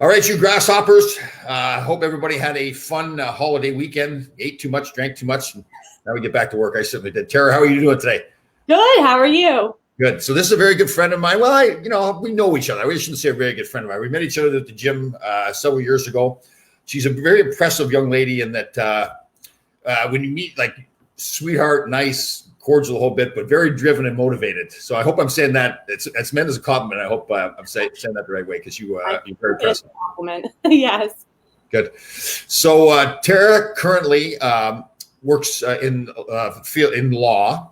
All right, you grasshoppers. Hope everybody had a fun holiday weekend. Ate too much, drank too much. And now we get back to work. I certainly did. Tara, how are you doing today? Good. How are you? Good. So this is a very good friend of mine. Well, we know each other. I really shouldn't say a very good friend of mine. We met each other at the gym several years ago. She's a very impressive young lady in that when you meet, like, sweetheart, nice, cordial a whole bit, but very driven and motivated. So I hope I'm saying that it's meant as a compliment. I hope I'm saying that the right way because you're very impressive. Compliment. Yes. Good. So Tara currently works in field in law,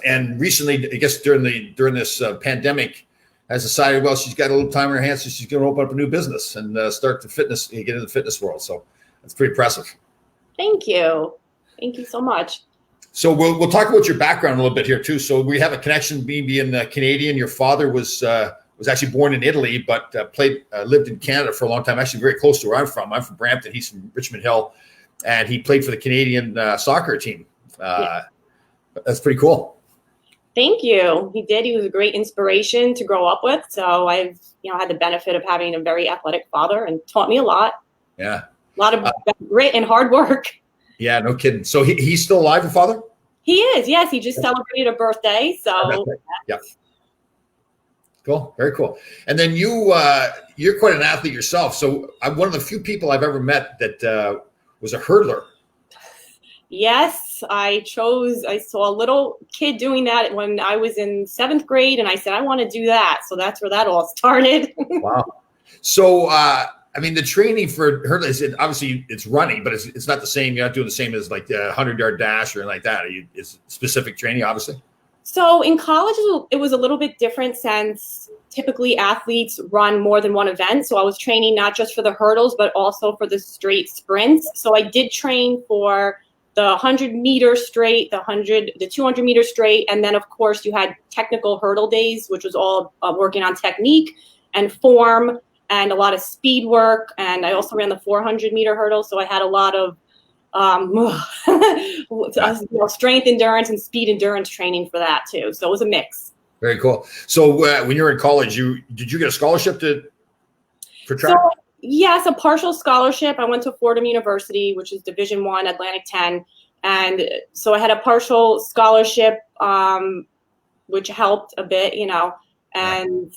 and recently, I guess during this pandemic, has decided, well, she's got a little time on her hands, so she's going to open up a new business and start to get into the fitness world. So that's pretty impressive. Thank you. Thank you so much. So we'll talk about your background a little bit here too. So we have a connection, me being Canadian. Your father was actually born in Italy, but lived in Canada for a long time. Actually, very close to where I'm from. I'm from Brampton. He's from Richmond Hill, and he played for the Canadian soccer team. That's pretty cool. Thank you. He did. He was a great inspiration to grow up with. So I've had the benefit of having a very athletic father and taught me a lot. Yeah, a lot of grit and hard work. Yeah, no kidding. So he's still alive, your father? He is, yes. He just celebrated a birthday. So yeah. Cool. Very cool. And then you're quite an athlete yourself. So I'm one of the few people I've ever met that was a hurdler. Yes, I saw a little kid doing that when I was in 7th grade, and I said, I want to do that. So that's where that all started. Wow. So, the training for hurdling, obviously it's running, but it's not the same. You're not doing the same as like the 100-yard dash or anything like that. It's specific training, obviously. So in college, it was a little bit different since typically athletes run more than one event. So I was training not just for the hurdles, but also for the straight sprints. So I did train for the 100-meter straight, the 200-meter straight. And then, of course, you had technical hurdle days, which was all working on technique and form and a lot of speed work. And I also ran the 400-meter hurdle. So I had a lot of strength endurance and speed endurance training for that too. So it was a mix. Very cool. So when you were in college, did you get a scholarship for track? So, yes, a partial scholarship. I went to Fordham University, which is Division I, Atlantic 10. And so I had a partial scholarship, which helped a bit, and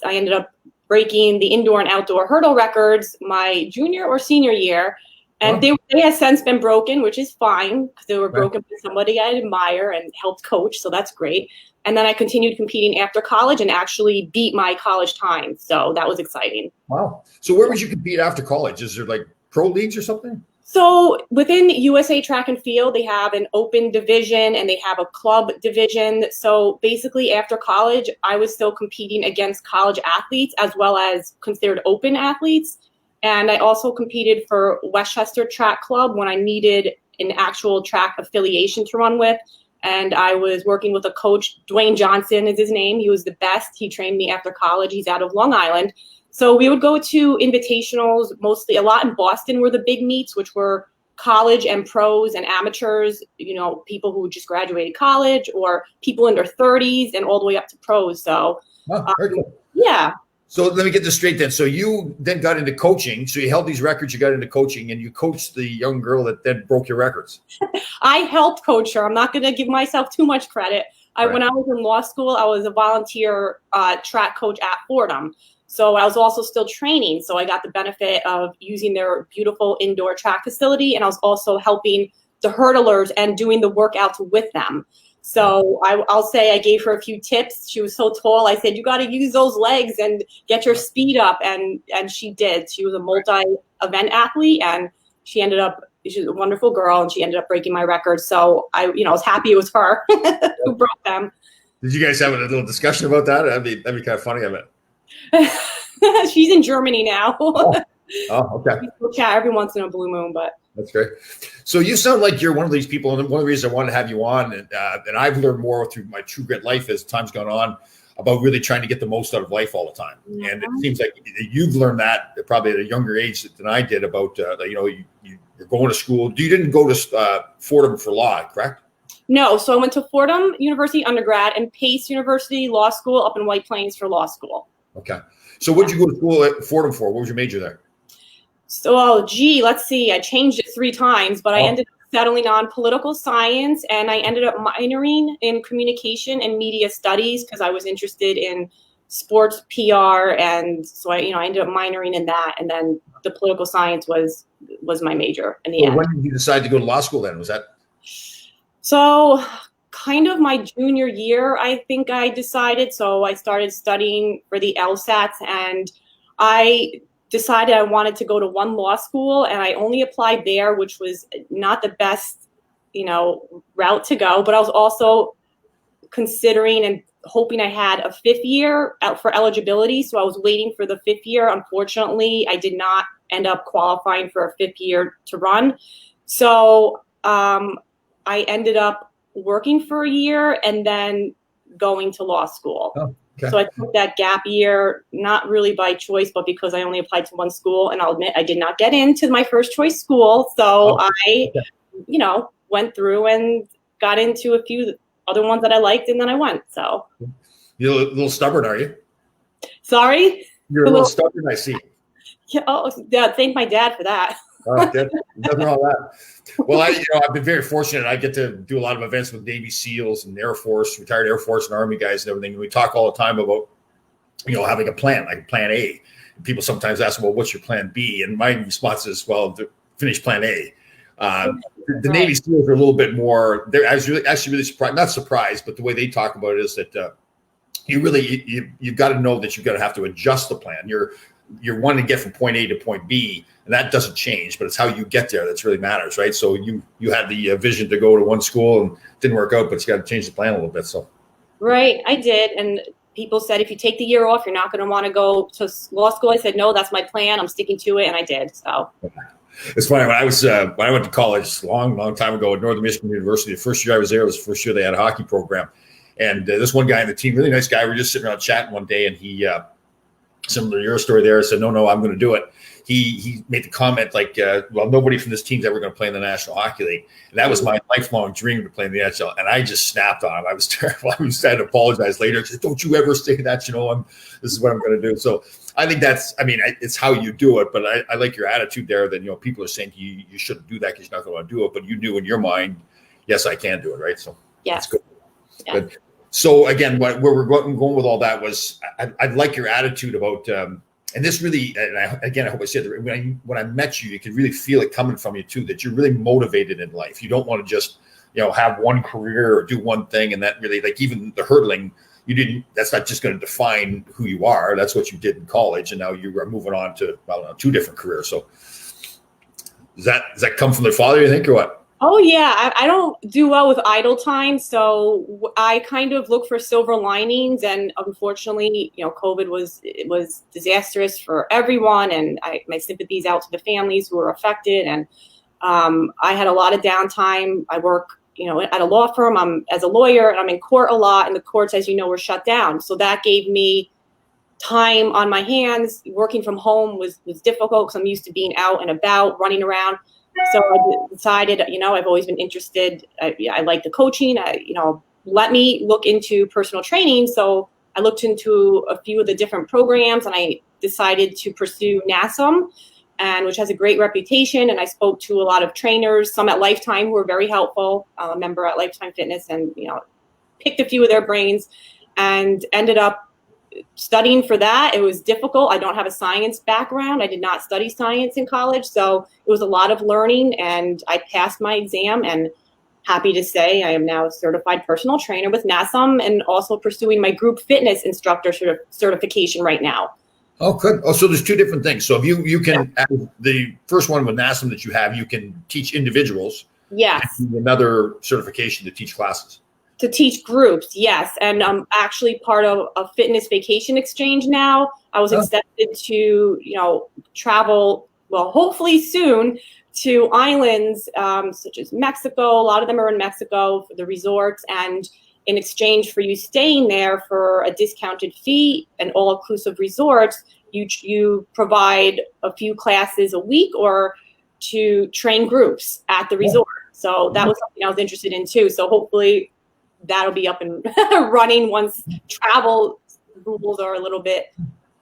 I ended up breaking the indoor and outdoor hurdle records my junior or senior year. And they have since been broken, which is fine because they were broken by somebody I admire and helped coach. So that's great. And then I continued competing after college and actually beat my college time. So that was exciting. Wow. So where would you compete after college? Is there like pro leagues or something? So within USA Track and Field, they have an open division and they have a club division. So basically after college, I was still competing against college athletes as well as considered open athletes. And I also competed for Westchester Track Club when I needed an actual track affiliation to run with. And I was working with a coach, Dwayne Johnson is his name. He was the best. He trained me after college. He's out of Long Island. So we would go to invitationals, mostly a lot in Boston were the big meets, which were college and pros and amateurs, people who just graduated college or people in their 30s and all the way up to pros. So, very cool. Yeah. So let me get this straight then. So you then got into coaching. So you held these records, you got into coaching, and you coached the young girl that then broke your records. I helped coach her. I'm not going to give myself too much credit. When I was in law school, I was a volunteer track coach at Fordham. So I was also still training. So I got the benefit of using their beautiful indoor track facility. And I was also helping the hurdlers and doing the workouts with them. So I'll say I gave her a few tips. She was so tall. I said, you got to use those legs and get your speed up. And she did. She was a multi-event athlete and she's a wonderful girl and she ended up breaking my record. So I was happy it was her who broke them. Did you guys have a little discussion about that? That'd be kind of funny, I bet. She's in Germany now. Oh, okay. We still chat every once in a blue moon, but that's great. So you sound like you're one of these people, and one of the reasons I wanted to have you on, and I've learned more through my True Grit life as time's gone on about really trying to get the most out of life all the time. Yeah. And it seems like you've learned that probably at a younger age than I did about, you're going to school. You didn't go to Fordham for law, correct? No. So I went to Fordham University undergrad and Pace University Law School up in White Plains for law school. Okay. So what did you go to school at Fordham for? What was your major there? So, gee, let's see. I changed it 3 times, but I ended up settling on political science, and I ended up minoring in communication and media studies because I was interested in sports PR, and so I ended up minoring in that, and then the political science was my major in the end. When did you decide to go to law school then? Was that? So kind of my junior year, I think I decided. So I started studying for the LSATs, and I decided I wanted to go to one law school, and I only applied there, which was not the best, route to go. But I was also considering and hoping I had a 5th year out for eligibility. So I was waiting for the 5th year. Unfortunately, I did not end up qualifying for a 5th year to run. So I ended up working for a year and then going to law school. Oh, okay. So I took that gap year, not really by choice, but because I only applied to one school. And I'll admit, I did not get into my first choice school. So I, went through and got into a few other ones that I liked, and then I went. So you're a little stubborn, are you? Sorry? You're a little stubborn, I see. Yeah, thank my dad for that. Nothing wrong with that. Well, I've been very fortunate. I get to do a lot of events with Navy SEALs and Air Force, retired Air Force and Army guys and everything. And we talk all the time about, having a plan, like plan A. And people sometimes ask, well, what's your plan B? And my response is, well, to finish plan A. The Navy SEALs are a little bit more, I was really surprised, not surprised, but the way they talk about it is that you've got to know that you've got to have to adjust the plan. You're wanting to get from point A to point B, and that doesn't change, but it's how you get there that's really matters, right? So you had the vision to go to one school and it didn't work out, but you got to change the plan a little bit. So right, I did, and people said if you take the year off, you're not going to want to go to law school. I said no, that's my plan. I'm sticking to it, and I did. So it's funny when I went to college long time ago at Northern Michigan University. The first year I was there was the first year they had a hockey program, and this one guy on the team, really nice guy. We were just sitting around chatting one day, and he. Similar to your story there, said, no, I'm going to do it. He made the comment like, well, nobody from this team's ever going to play in the National Hockey League. And that was my lifelong dream to play in the NHL. And I just snapped on him. I was terrible. I was trying to apologize later. I said, don't you ever say that, this is what I'm going to do. So I think it's how you do it. But I like your attitude there that, people are saying you shouldn't do that because you're not going to do it. But you knew in your mind, yes, I can do it, right? So yes. That's good. Yeah. Good. So again, where we're going with all that was, I like your attitude about, and this really, and I hope I said that when I met you, you could really feel it coming from you too, that you're really motivated in life. You don't want to just, have one career or do one thing, and that really, like even the hurdling, that's not just going to define who you are. That's what you did in college, and now you are moving on to 2 different careers. So does that come from their father, you think, or what? Oh, yeah. I don't do well with idle time. So I kind of look for silver linings. And unfortunately, COVID was disastrous for everyone. And my sympathies out to the families who were affected. And I had a lot of downtime. I work, at a law firm. I'm as a lawyer, and I'm in court a lot. And the courts, as you know, were shut down. So that gave me time on my hands. Working from home was difficult because I'm used to being out and about, running around. So I decided, I've always been interested. I like the coaching. Let me look into personal training. So I looked into a few of the different programs, and I decided to pursue NASM, which has a great reputation. And I spoke to a lot of trainers, some at Lifetime who were very helpful. I'm a member at Lifetime Fitness, and picked a few of their brains, and ended up studying for that. It was difficult. I don't have a science background. I did not study science in college. So it was a lot of learning, and I passed my exam, and happy to say I am now a certified personal trainer with NASM, and also pursuing my group fitness instructor certification right now. Oh, good. Oh, so there's 2 different things. So if you can, the first one with NASM that you have, you can teach individuals. Yes. And another certification to teach classes. To teach groups, yes. And I'm actually part of a fitness vacation exchange now. I was accepted to, travel, well, hopefully soon, to islands such as Mexico. A lot of them are in Mexico for the resorts. And in exchange for you staying there for a discounted fee and all-inclusive resorts, you provide a few classes a week or to train groups at the resort. So that was something I was interested in too. So hopefully that'll be up and running once travel rules are a little bit.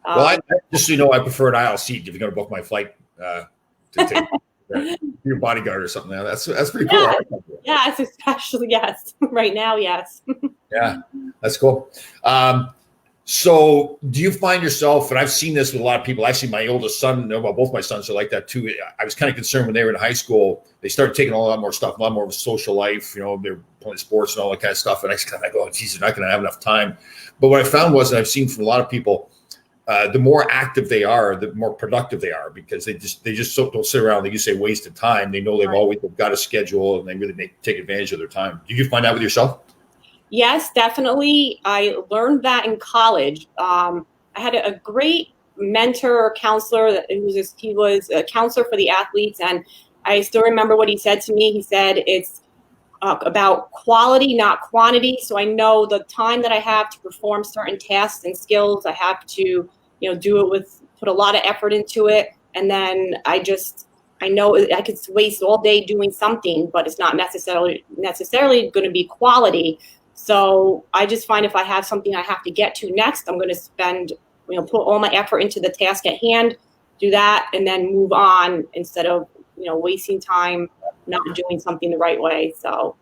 Well, just so you know, I prefer an aisle seat if you're going to book my flight to take your bodyguard or something. That's pretty cool. Yeah. Yes, especially yes. Right now, yes. Yeah, that's cool. So do you find yourself, and I've seen this with a lot of people, I see my oldest son, well, both my sons are like that too. I was kind of concerned when they were in high school, they started taking a lot more stuff, a lot more of a social life, they're playing sports and all that kind of stuff. And I was kind of like, oh, geez, they're not going to have enough time. But what I found was, and I've seen from a lot of people, the more active they are, the more productive they are, because they just don't sit around, like you say, wasted time. They know they've got a schedule, and they really take advantage of their time. Did you find that with yourself? Yes, definitely. I learned that in college. I had a great mentor or counselor. He was a counselor for the athletes, and I still remember what he said to me. He said it's about quality, not quantity. So I know the time that I have to perform certain tasks and skills, I have to, put a lot of effort into it, and then I know I could waste all day doing something, but it's not necessarily going to be quality. So I just find if I have something I have to get to next, I'm going to spend, put all my effort into the task at hand, do that, and then move on instead of, wasting time not doing something the right way. So,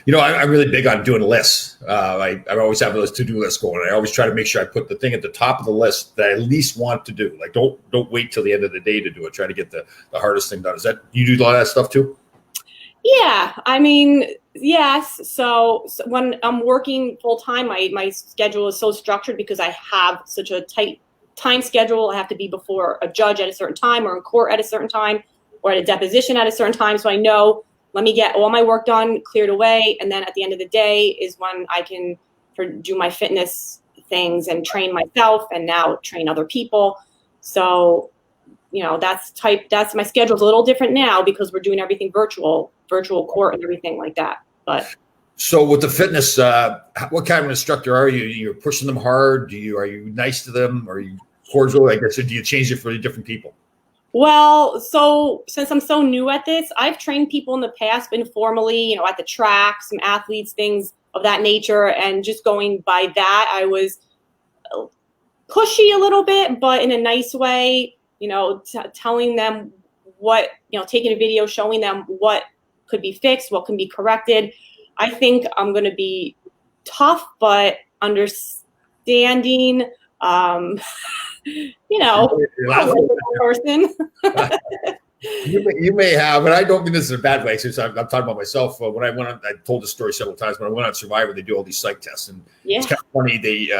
I'm really big on doing lists. I always have those to-do lists going. I always try to make sure I put the thing at the top of the list that I at least want to do. Like, don't wait till the end of the day to do it. Try to get the hardest thing done. You do a lot of that stuff too? Yeah, I mean, yes. So when I'm working full time, my schedule is so structured because I have such a tight time schedule. I have to be before a judge at a certain time, or in court at a certain time, or at a deposition at a certain time. So I know, let me get all my work done, cleared away, and then at the end of the day is when I can do my fitness things and train myself, and now train other people. So that's my schedule's a little different now because we're doing everything virtual court and everything like that. But so with the fitness, what kind of instructor are you? You're pushing them hard? Are you nice to them? Are you cordial? I guess, or do you change it for different people? Well, so since I'm so new at this, I've trained people in the past informally, at the track, some athletes, things of that nature. And just going by that, I was pushy a little bit, but in a nice way, telling them what, taking a video, showing them what could be fixed, what can be corrected. I think I'm going to be tough, but understanding, person. You may have, and I don't mean this in a bad way, since I'm talking about myself. When I went on, I told the story several times. When I went on Survivor, they do all these psych tests, and it's kind of funny. They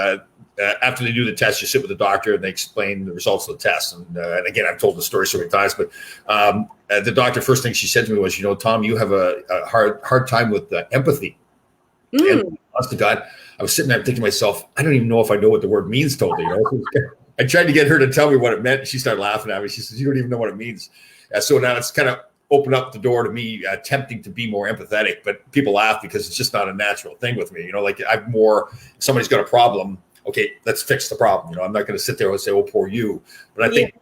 after they do the test, you sit with the doctor and they explain the results of the test. And again, I've told the story so many times, but the doctor, first thing she said to me was, Tom, you have a hard time with empathy. And honest to God, I was sitting there thinking to myself, I don't even know if I know what the word means totally. I tried to get her to tell me what it meant. She started laughing at me. She says, you don't even know what it means. So now it's kind of opened up the door to me attempting to be more empathetic, but people laugh because it's just not a natural thing with me. Like somebody's got a problem. Okay, let's fix the problem. I'm not going to sit there and say, oh, poor you. But I think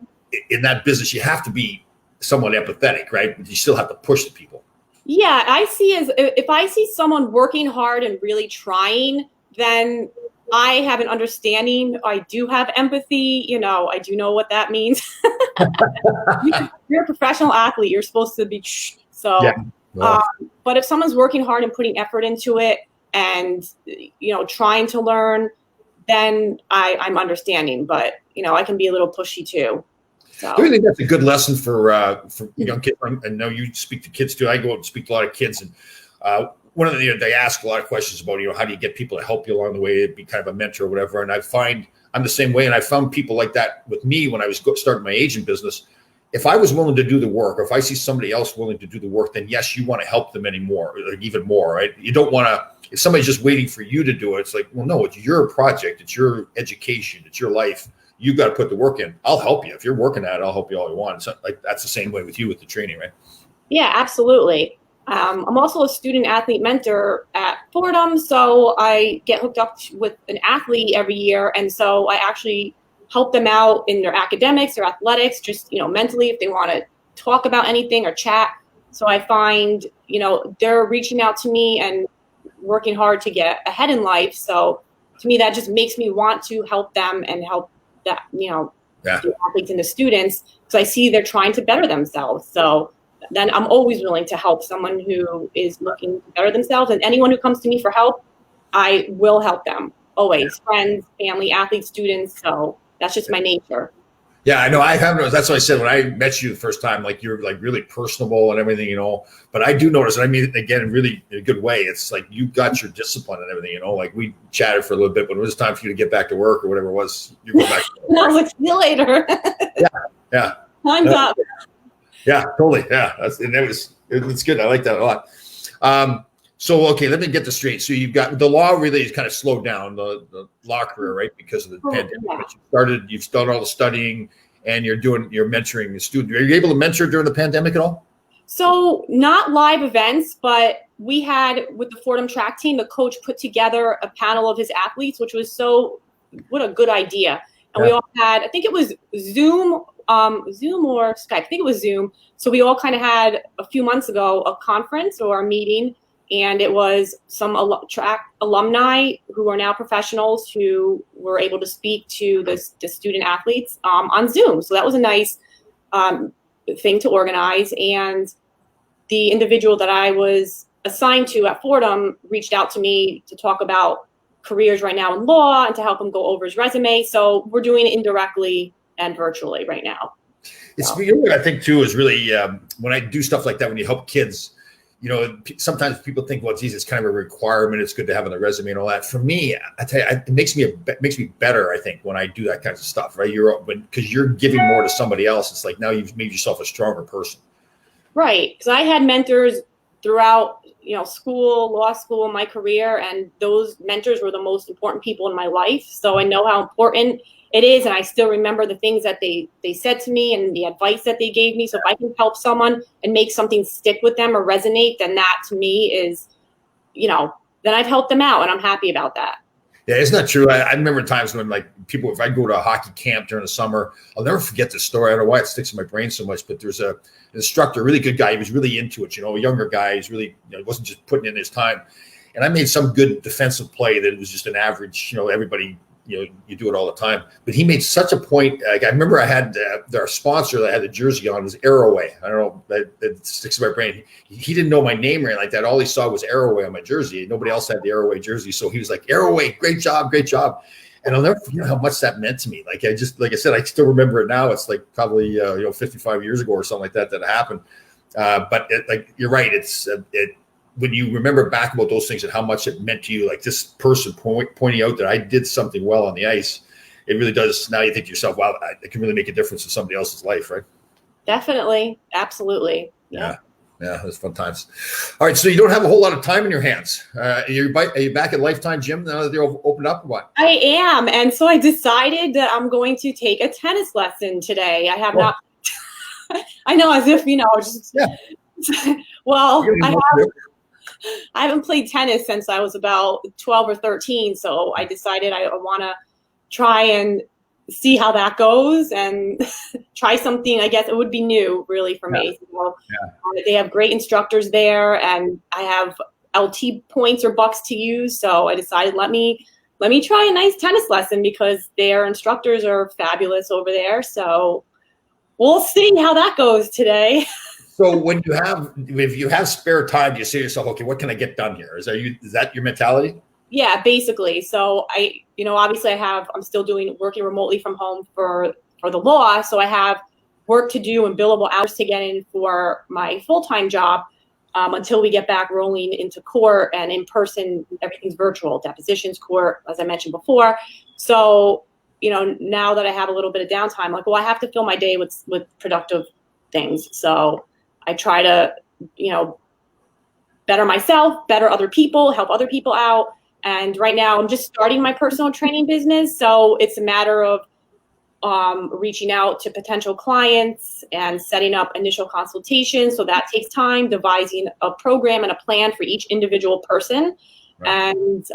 in that business, you have to be somewhat empathetic, right? But you still have to push the people. Yeah, I see if I see someone working hard and really trying, then I have an understanding. I do have empathy. I do know what that means. You're a professional athlete. You're supposed to be so. Yeah. Well. But if someone's working hard and putting effort into it and, trying to learn, then I'm understanding. But, I can be a little pushy too. So. Do you think that's a good lesson for young kids? I know you speak to kids too. I go out and speak to a lot of kids, and one of they ask a lot of questions about how do you get people to help you along the way, be kind of a mentor or whatever. And I find I'm the same way, and I found people like that with me when I was starting my agent business. If I was willing to do the work, or if I see somebody else willing to do the work, then yes, you want to help them anymore, or even more, right? You don't want to. If somebody's just waiting for you to do it, it's like, well, no, it's your project, it's your education, it's your life. You got to put the work in. I'll help you. If you're working at it, I'll help you all you want. So that's the same way with you with the training, right? Yeah, absolutely. I'm also a student athlete mentor at Fordham. So I get hooked up with an athlete every year. And so I actually help them out in their academics or athletics, just, mentally, if they want to talk about anything or chat. So I find, they're reaching out to me and working hard to get ahead in life. So to me, that just makes me want to help them and help that, the athletes and the students, because I see they're trying to better themselves. So then I'm always willing to help someone who is looking to better themselves. And anyone who comes to me for help, I will help them. Always. Friends, family, athletes, students. So that's just my nature. Yeah, I know. I have noticed. That's what I said when I met you the first time. Like, you're like really personable and everything, you know. But I do notice, and I mean, again, really in a good way. It's like you got your discipline and everything, you know. Like, we chatted for a little bit, but when it was time for you to get back to work or whatever it was, you go back. And I was like, see you later. Yeah. Time's up. Yeah, totally. Yeah, it's good. I like that a lot. So, okay, let me get this straight. So you've got the law really is kind of slowed down the law career, right? Because of the pandemic. Yeah. But you've started all the studying and you're mentoring the student. Are you able to mentor during the pandemic at all? So not live events, but we had with the Fordham track team, the coach put together a panel of his athletes, which was what a good idea. And we all had, I think it was Zoom or Skype. I think it was Zoom. So we all kind of had a few months ago a conference or a meeting. And it was some track alumni who are now professionals who were able to speak to the student athletes on Zoom. So that was a nice thing to organize. And the individual that I was assigned to at Fordham reached out to me to talk about careers right now in law and to help him go over his resume. So we're doing it indirectly and virtually right now. It's what I think too is really when I do stuff like that, when you help kids, you know, sometimes people think, well, geez, it's kind of a requirement. It's good to have on the resume and all that. For me, I tell you, it makes me better, I think, when I do that kind of stuff, right? Because you're giving more to somebody else. It's like now you've made yourself a stronger person. Right. Because I had mentors throughout, school, law school, my career, and those mentors were the most important people in my life. So I know how important it is, and I still remember the things that they said to me and the advice that they gave me. So if I can help someone and make something stick with them or resonate, then that to me is, then I've helped them out, and I'm happy about that. Yeah, it's not true. I remember times when people, if I go to a hockey camp during the summer, I'll never forget this story. I don't know why it sticks in my brain so much, but there's an instructor, a really good guy. He was really into it, a younger guy. He's really, wasn't just putting in his time. And I made some good defensive play that was just an average, everybody, you do it all the time. But he made such a point. I remember I had our sponsor that I had the jersey on was Arrowway. I don't know, that sticks in my brain. He didn't know my name or anything like that. All he saw was Arrowway on my jersey. Nobody else had the Arrowway jersey. So he was like, Arrowway, great job. And I'll never forget how much that meant to me. Like I said, I still remember it now. It's like probably 55 years ago or something like that happened. But you're right. It's when you remember back about those things and how much it meant to you, like this person pointing out that I did something well on the ice, it really does. Now you think to yourself, wow, it can really make a difference in somebody else's life, right? Definitely. Absolutely. Yeah, that's fun times. All right, so you don't have a whole lot of time in your hands. Are you back at Lifetime Gym now that they're opened up or what? I am. And so I decided that I'm going to take a tennis lesson today. I have not. I know, as if, just. Yeah. Well, I haven't played tennis since I was about 12 or 13. So I decided I want to try and see how that goes and try something. I guess it would be new really for me. So, they have great instructors there, and I have LT points or bucks to use. So I decided, let me try a nice tennis lesson because their instructors are fabulous over there. So we'll see how that goes today. So if you have spare time, do you say to yourself, okay, what can I get done here? Is that your mentality? Yeah, basically. So obviously I'm still working remotely from home for the law. So I have work to do and billable hours to get in for my full-time job until we get back rolling into court and in person, everything's virtual, depositions, court, as I mentioned before. So, now that I have a little bit of downtime, I have to fill my day with productive things. So I try to, better myself, better other people, help other people out. And right now I'm just starting my personal training business. So it's a matter of reaching out to potential clients and setting up initial consultations. So that takes time, devising a program and a plan for each individual person. Right. And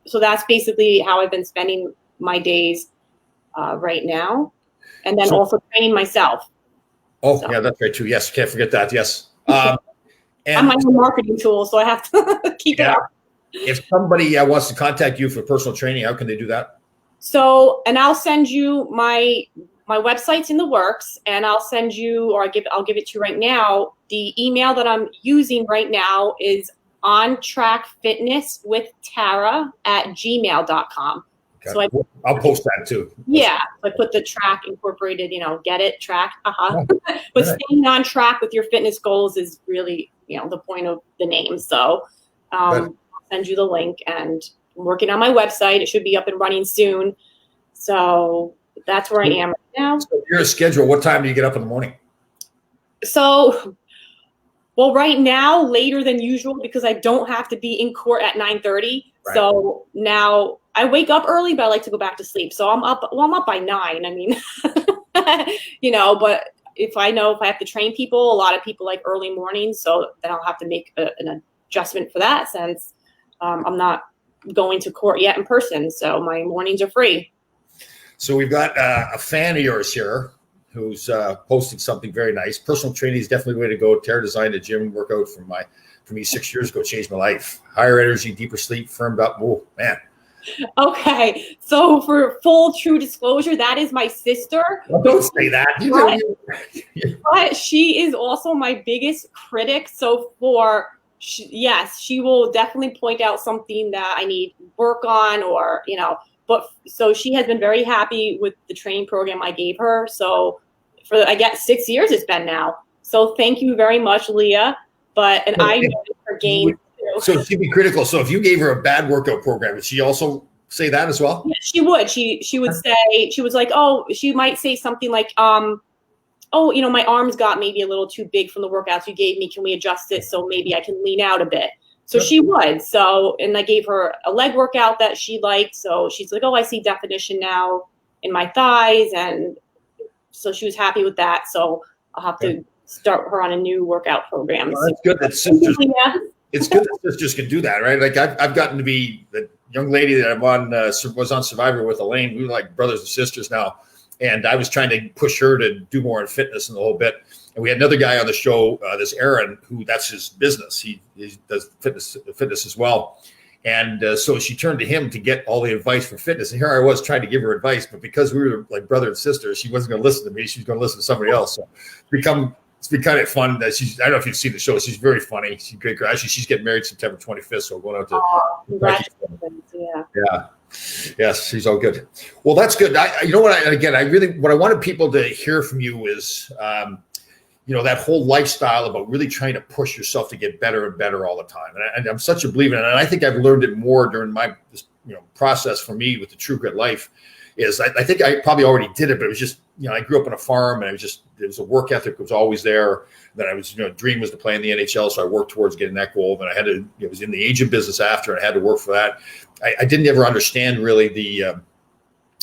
so that's basically how I've been spending my days right now. And then also training myself. Yeah, that's right too. Yes, can't forget that. Yes. And I'm my own marketing tool, so I have to keep it up. If somebody wants to contact you for personal training, how can they do that? So, and I'll send you my my website's in the works, and I'll send you, or I'll give it to you right now. The email that I'm using right now is ontrackfitnesswithtara@gmail.com. Okay. So I'll post that too. Yeah, I put the track incorporated, get it, track, Yeah. But Right. staying on track with your fitness goals is really, the point of the name. So I'll send you the link, and I'm working on my website. It should be up and running soon. So that's where I am right now. So your schedule, what time do you get up in the morning? So, well, right now, later than usual, because I don't have to be in court at 9:30. Right. So now I wake up early, but I like to go back to sleep. So I'm up by 9. I mean, but if I have to train people, a lot of people like early mornings. So then I'll have to make an adjustment for that, since I'm not going to court yet in person. So my mornings are free. So we've got a fan of yours here who's posting something very nice. Personal training is definitely the way to go. Tara designed a gym workout for me 6 years ago, changed my life. Higher energy, deeper sleep, firmed up. Oh, man. Okay. So for full true disclosure, that is my sister. Well, don't say that. But she is also my biggest critic. So yes, she will definitely point out something that I need work on, or, but so she has been very happy with the training program I gave her. So I guess 6 years it's been now. So thank you very much, Leah. I noticed her gains too. So she'd be critical. So if you gave her a bad workout program, would she also say that as well? Yeah, she would. She would say, she was like, oh, she might say something like, oh, my arms got maybe a little too big from the workouts you gave me. Can we adjust it so maybe I can lean out a bit? So she would. So, and I gave her a leg workout that she liked. So she's like, oh, I see definition now in my thighs. And so she was happy with that. So I'll have to start her on a new workout program. Well, that's good that sisters, it's good that sisters can do that, right? Like I've gotten to be the young lady that I'm on, was on Survivor with Elaine. We were like brothers and sisters now. And I was trying to push her to do more in fitness and the whole bit. And we had another guy on the show, this Aaron, who that's his business. He does fitness as well. And so she turned to him to get all the advice for fitness. And here I was trying to give her advice, but because we were like brother and sister, she wasn't going to listen to me. She was going to listen to somebody else. So it's been kind of fun that I don't know if you've seen the show. She's very funny. She's a great girl. Actually, she's getting married September 25th. So we're going out to. Congratulations. Yeah. Yes, she's all good. Well, that's good. You know what? What I wanted people to hear from you is, that whole lifestyle about really trying to push yourself to get better and better all the time. And I'm such a believer in it. And I think I've learned it more during my process for me with the True Grit Life. I think I probably already did it, but it was just, I grew up on a farm, and there was a work ethic that was always there. Then I was, dream was to play in the NHL. So I worked towards getting that goal. Then I had to, was in the agent business after, and I had to work for that. I didn't ever understand really the,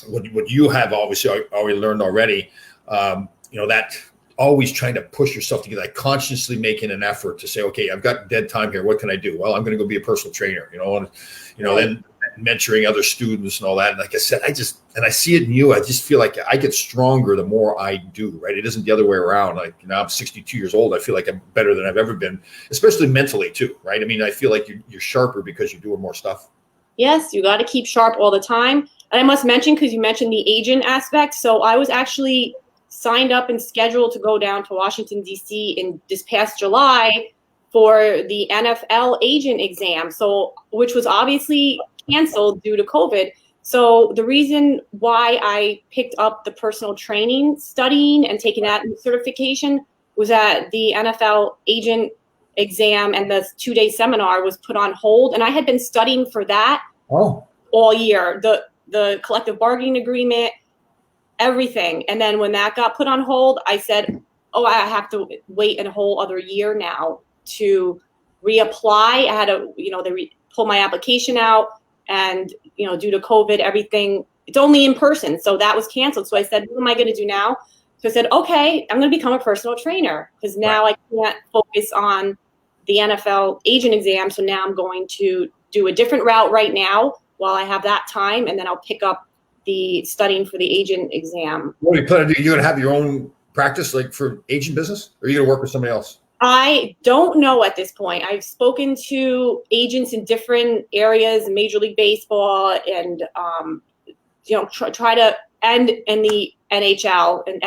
what you have obviously already learned already, that always trying to push yourself to get, like, consciously making an effort to say, okay, I've got dead time here. What can I do? Well, I'm going to go be a personal trainer, then mentoring other students and all that. And like I said, I see it in you. I just feel like I get stronger the more I do, right? It isn't the other way around. Like, I'm 62 years old. I feel like I'm better than I've ever been, especially mentally too, right? I mean, I feel like you're sharper because you're doing more stuff. Yes, you got to keep sharp all the time. And I must mention, because you mentioned the agent aspect. So I was actually signed up and scheduled to go down to Washington, D.C. in this past July for the NFL agent exam. So, which was obviously canceled due to COVID. So the reason why I picked up the personal training studying and taking that certification was that the NFL agent exam and the 2-day seminar was put on hold. And I had been studying for that all year, the collective bargaining agreement, everything. And then when that got put on hold, I said, I have to wait a whole other year now to reapply. I had to, they pull my application out, and, due to COVID, everything, it's only in person. So that was canceled. So I said, what am I going to do now? So I said, okay, I'm going to become a personal trainer, because now I can't focus on the NFL agent exam. So now I'm going to do a different route right now while I have that time. And then I'll pick up the studying for the agent exam. What are you planning to do? You're going to have your own practice, like for agent business, or are you going to work with somebody else? I don't know at this point. I've spoken to agents in different areas, Major League Baseball, and try to and the NHL, an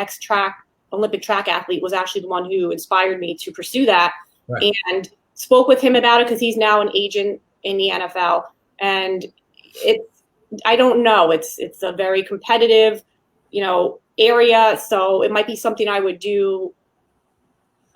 Olympic track athlete, was actually the one who inspired me to pursue that. Right. And spoke with him about it because he's now an agent in the NFL. And I don't know, it's a very competitive, area. So it might be something I would do.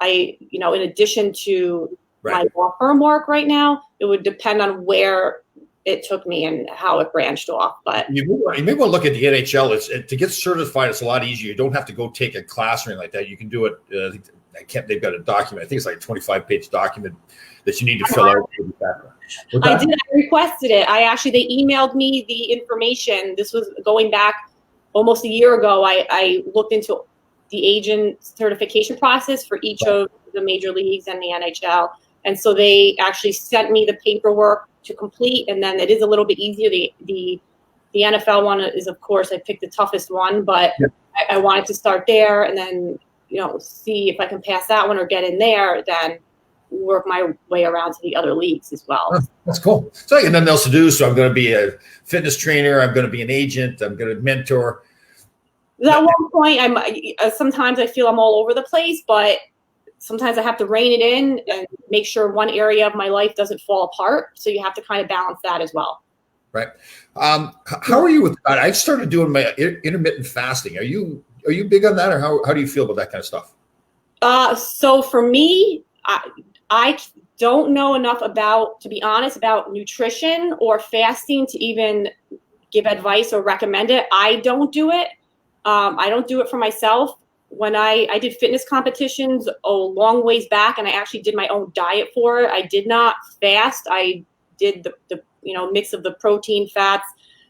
In addition to my law firm work right now, it would depend on where it took me and how it branched off. But you may want to look at the NHL. To get certified, it's a lot easier. You don't have to go take a class or anything like that. You can do it. They've got a document. I think it's like a 25-page document that you need to fill out. I did. I requested it. They emailed me the information. This was going back almost a year ago. I looked into the agent certification process for each of the major leagues and the NHL. And so they actually sent me the paperwork to complete. And then it is a little bit easier. The NFL one is, of course, I picked the toughest one, but I wanted to start there and then, see if I can pass that one or get in there, then work my way around to the other leagues as well. Oh, that's cool. So I got nothing else to do. So I'm going to be a fitness trainer. I'm going to be an agent. I'm going to mentor. At one point, sometimes I feel I'm all over the place, but sometimes I have to rein it in and make sure one area of my life doesn't fall apart. So you have to kind of balance that as well. Right. How are you with that? I started doing my intermittent fasting. Are you big on that, or how do you feel about that kind of stuff? So for me, I don't know enough to be honest, about nutrition or fasting to even give advice or recommend it. I don't do it. I don't do it for myself. When I did fitness competitions a long ways back, and I actually did my own diet for it. I did not fast. I did the mix of the protein, fats,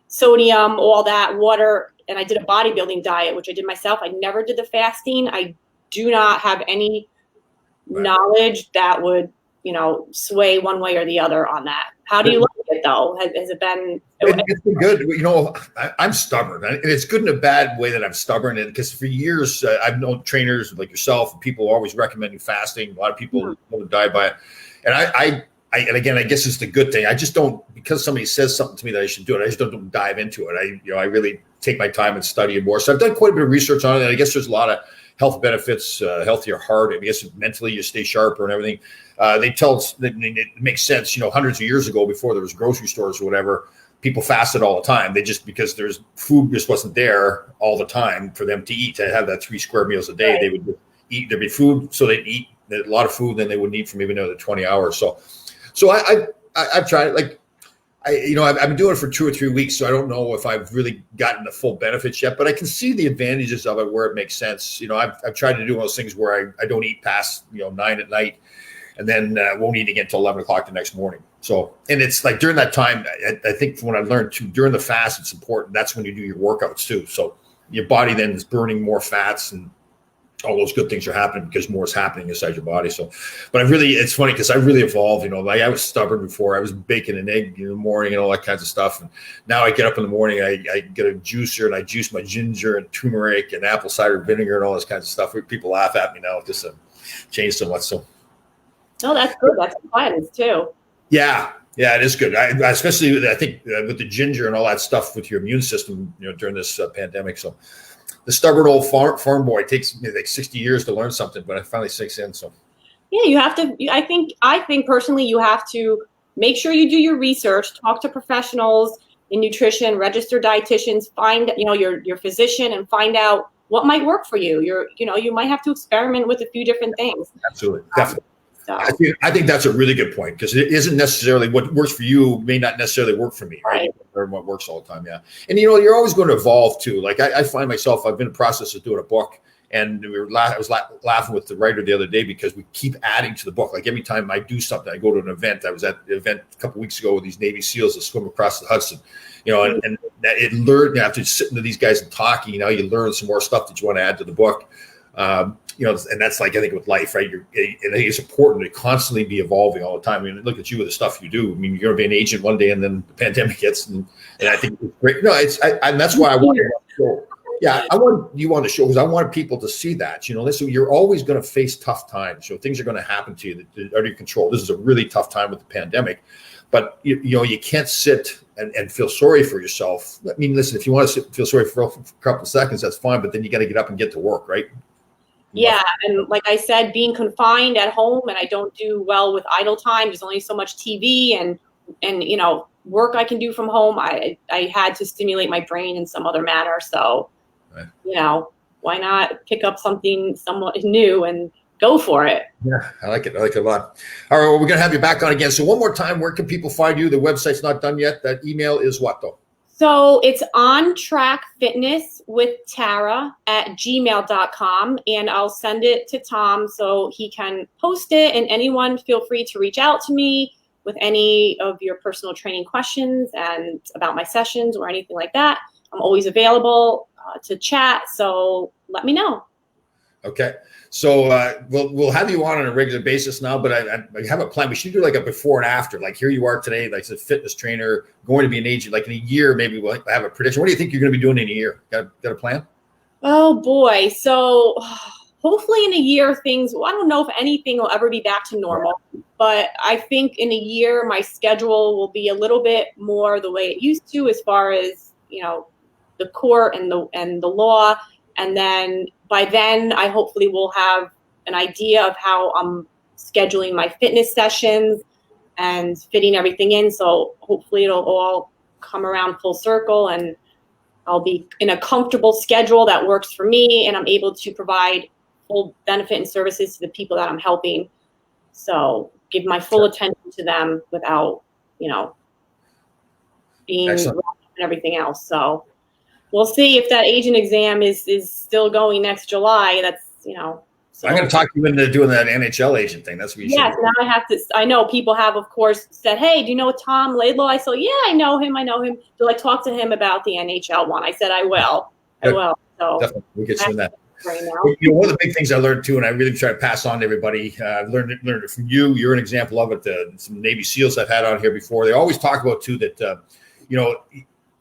sodium, all that, water, and I did a bodybuilding diet, which I did myself. I never did the fasting. I do not have any knowledge that would, sway one way or the other on that. How do you look at it though? Has it been? It's been good. I'm stubborn, and it's good in a bad way that I'm stubborn. And because for years I've known trainers like yourself, and people always recommending fasting. A lot of people want to die by it, and and again, I guess it's the good thing. I just don't, because somebody says something to me that I should do it, I just don't dive into it. I really take my time and study it more. So I've done quite a bit of research on it. And I guess there's a lot of health benefits, healthier heart. I guess mentally you stay sharper and everything. They tell us that it makes sense. Hundreds of years ago, before there was grocery stores or whatever, people fasted all the time. They just, because there's food just wasn't there all the time for them to eat, to have that 3 square meals a day. They would eat, there'd be food, so they'd eat a lot of food than they wouldn't eat for maybe another 20 hours. So I've tried it. I've been doing it for 2 or 3 weeks, so I don't know if I've really gotten the full benefits yet, but I can see the advantages of it where it makes sense. I've tried to do one of those things where I don't eat past 9 at night, and then won't eat again until 11 o'clock the next morning. So, and it's like during that time, I think when I learned to, during the fast, it's important. That's when you do your workouts too. So your body then is burning more fats, and all those good things are happening because more is happening inside your body. So, but it's funny because I really evolved, like I was stubborn before. I was baking an egg in the morning and all that kinds of stuff. And now I get up in the morning, I get a juicer and I juice my ginger and turmeric and apple cider vinegar and all this kinds of stuff. People laugh at me now. It just changed so much. So, no, that's good. That's a cleanse too. Yeah, it is good. Especially I think with the ginger and all that stuff with your immune system, during this pandemic. So, the stubborn old farm boy, takes me like 60 years to learn something, but it finally sinks in. So, yeah, you have to. I think personally, you have to make sure you do your research, talk to professionals in nutrition, registered dietitians, find your physician, and find out what might work for you. You might have to experiment with a few different things. Absolutely, definitely. I think that's a really good point, because it isn't necessarily what works for you may not necessarily work for me, right? Or what works all the time, yeah. And you're always going to evolve too. Like I find myself, I've been in the process of doing a book, and I was laughing with the writer the other day because we keep adding to the book. Like every time I do something, I go to an event. I was at the event a couple of weeks ago with these Navy SEALs that swim across the Hudson. And it learned after sitting to these guys and talking. You learn some more stuff that you want to add to the book. And that's like, I think with life, right? And I think it's important to constantly be evolving all the time. I mean, look at you with the stuff you do. I mean, you're going to be an agent one day, and then the pandemic hits, and I think it's great. No, and that's why I want to show. Yeah, I want you on the show because I want people to see that. Listen, you're always going to face tough times. Things are going to happen to you that are out of your control. This is a really tough time with the pandemic, but you can't sit and feel sorry for yourself. I mean, listen, if you want to feel sorry for a couple of seconds, that's fine, but then you got to get up and get to work, right? Yeah, and like I said, being confined at home, and I don't do well with idle time. There's only so much TV and work I can do from home. I had to stimulate my brain in some other manner. So, right. Why not pick up something somewhat new and go for it? Yeah, I like it. I like it a lot. All right, well, we're going to have you back on again. So one more time, where can people find you? The website's not done yet. That email is what, though? So it's ontrackfitnesswithtara@gmail.com, and I'll send it to Tom so he can post it. And anyone, feel free to reach out to me with any of your personal training questions and about my sessions or anything like that. I'm always available to chat, so let me know. Okay. So we'll have you on a regular basis now, but I have a plan. We should do like a before and after. Like here you are today, like a fitness trainer, going to be an agent. Like in a year, maybe we'll have a prediction. What do you think you're going to be doing in a year? Got a plan? Oh boy. So hopefully in a year I don't know if anything will ever be back to normal, but I think in a year my schedule will be a little bit more the way it used to, as far as, the court and the law. And then by then, I hopefully will have an idea of how I'm scheduling my fitness sessions and fitting everything in. So hopefully it'll all come around full circle, and I'll be in a comfortable schedule that works for me, and I'm able to provide full benefit and services to the people that I'm helping. So give my full attention to them without, being and everything else. So we'll see if that agent exam is still going next July. That's, So I'm going to talk you into doing that NHL agent thing. That's what you should do. Now I have to. I know people have, of course, said, "Hey, do you know Tom Laidlaw?" I said, "Yeah, I know him. Do I talk to him about the NHL one?" I said, "I will. I will." So definitely, we'll get you in that. Right now. One of the big things I learned too, and I really try to pass on to everybody. I've learned it from you. You're an example of it. Some Navy SEALs I've had on here before. They always talk about too that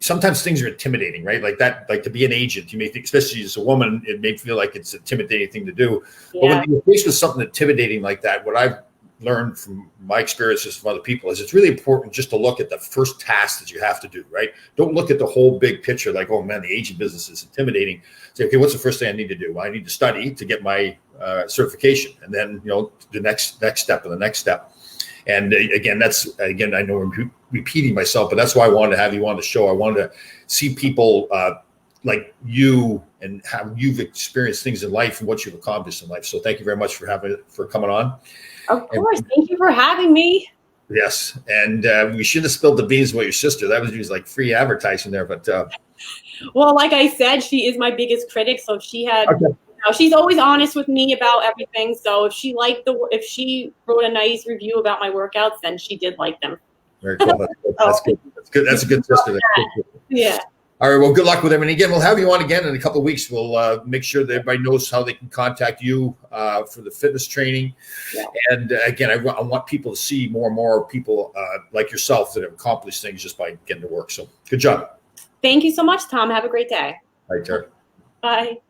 sometimes things are intimidating, right? Like that, like to be an agent, you may think, especially as a woman, it may feel like it's an intimidating thing to do. Yeah. But when you're faced with something intimidating like that, what I've learned from my experiences from other people is it's really important just to look at the first task that you have to do, right? Don't look at the whole big picture like, oh man, the agent business is intimidating. Say, okay, what's the first thing I need to do? Well, I need to study to get my certification. And then, the next step and the next step. And again, I know I'm repeating myself, but that's why I wanted to have you on the show. I wanted to see people like you and how you've experienced things in life and what you've accomplished in life. So thank you very much for coming on. Of course. Thank you for having me. Yes. And we shouldn't have spilled the beans about your sister. That was just like free advertising there. But well, like I said, she is my biggest critic. So if she had... Okay. She's always honest with me about everything. So if she wrote a nice review about my workouts, then she did like them. Very cool. That's good. That's good. That's a good sister. Yeah. All right. Well, good luck with them. And again, we'll have you on again in a couple of weeks. We'll make sure that everybody knows how they can contact you for the fitness training. Yeah. And again, I want people to see more and more people like yourself that have accomplished things just by getting to work. So good job. Thank you so much, Tom. Have a great day. All right, Tara. Bye.